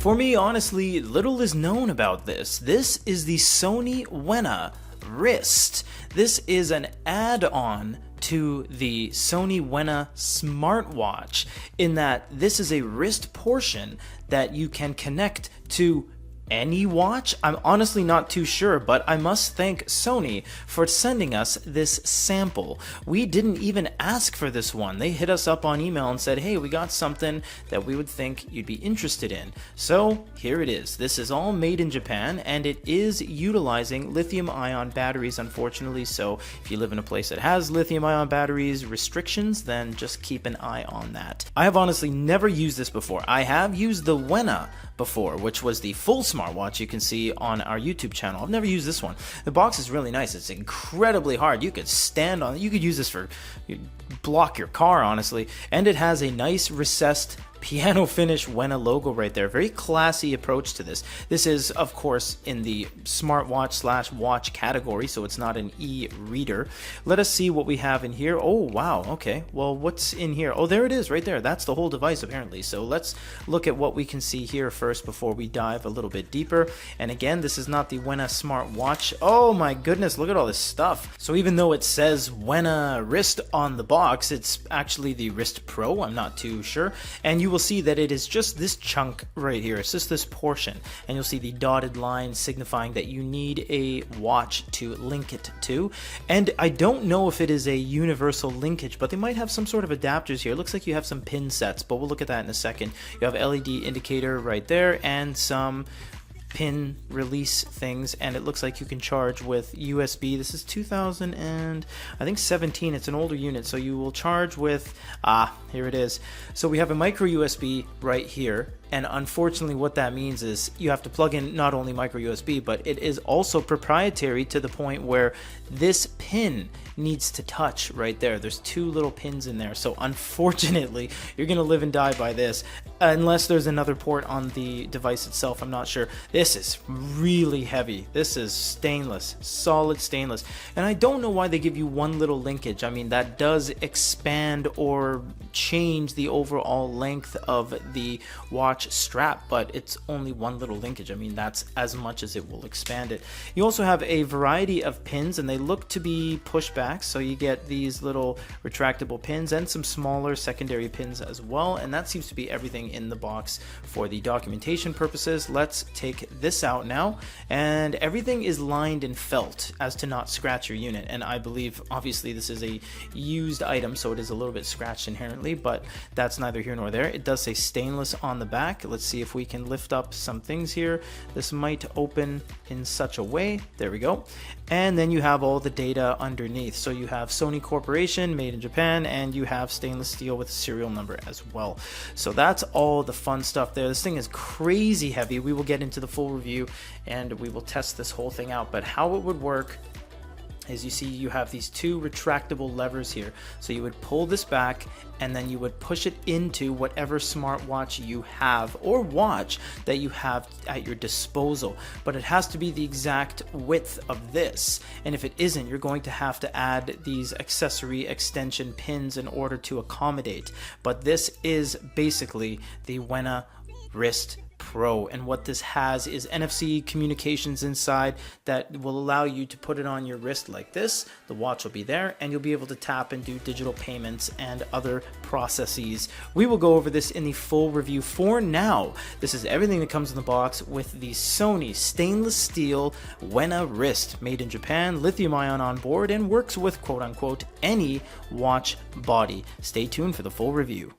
For me, honestly, little is known about this. This is the Sony Wena wrist. This is an add-on to the Sony Wena smartwatch, in that this is a wrist portion that you can connect to any watch. I'm honestly not too sure, but I must thank Sony for sending us this sample. We didn't even ask for this one. They hit us up on email and said, hey, we got something that we would think you'd be interested in. So here it is. This is all made in Japan, and it is utilizing lithium-ion batteries, unfortunately. So if you live in a place that has lithium-ion batteries restrictions, then just keep an eye on that. I have honestly never used this before. I have used the Wena before, which was the full smartwatch you can see on our YouTube channel. I've never used this one. The box is really nice. It's incredibly hard. You could stand on it. You could use this for block your car, honestly. And it has a nice recessed piano finish Wena logo right there. Very classy approach to this. This is, of course, in the smartwatch / watch category, so it's not an e-reader. Let us see what we have in here. Oh, wow. Okay. Well, what's in here? Oh, there it is right there. That's the whole device, apparently. So let's look at what we can see here first before we dive a little bit deeper. And again, this is not the Wena smartwatch. Oh my goodness, look at all this stuff. So even though it says Wena wrist on the box, it's actually the Wrist Pro. I'm not too sure. And you will see that it is just this chunk right here. It's just this portion, and you'll see the dotted line signifying that you need a watch to link it to. And I don't know if it is a universal linkage, but they might have some sort of adapters here. It looks like you have some pin sets, but we'll look at that in a second. You have LED indicator right there and some pin release things, and it looks like you can charge with USB. This is 2017. It's an older unit, so you will charge with here it is. So we have a micro USB right here, and unfortunately what that means is you have to plug in not only micro USB, but it is also proprietary to the point where this pin needs to touch right there. There's two little pins in there, so unfortunately you're gonna live and die by this, unless there's another port on the device itself. I'm not sure. This is really heavy. This is stainless, solid stainless, and I don't know why they give you one little linkage. I mean, that does expand or change the overall length of the watch strap, but it's only one little linkage. I mean, that's as much as it will expand it. You also have a variety of pins, and they look to be pushbacks, so you get these little retractable pins and some smaller secondary pins as well, and that seems to be everything in the box for the documentation purposes. Let's take this out now, and everything is lined in felt as to not scratch your unit, and I believe obviously this is a used item, so it is a little bit scratched inherently, but that's neither here nor there. It does say stainless on the back. Let's see if we can lift up some things here. This might open in such a way. There we go. And then you have all the data underneath. So you have Sony Corporation, made in Japan, and you have stainless steel with a serial number as well. So that's all the fun stuff there. This thing is crazy heavy. We will get into the full review and we will test this whole thing out. But how it would work, as you see, you have these two retractable levers here. So you would pull this back and then you would push it into whatever smartwatch you have or watch that you have at your disposal. But it has to be the exact width of this. And if it isn't, you're going to have to add these accessory extension pins in order to accommodate. But this is basically the Wena wrist Pro, and what this has is NFC communications inside that will allow you to put it on your wrist like this. The watch will be there, and you'll be able to tap and do digital payments and other processes. We will go over this in the full review. For now, this is everything that comes in the box with the Sony stainless steel Wena wrist, made in Japan, lithium ion on board, and works with quote unquote any watch body. Stay tuned for the full review.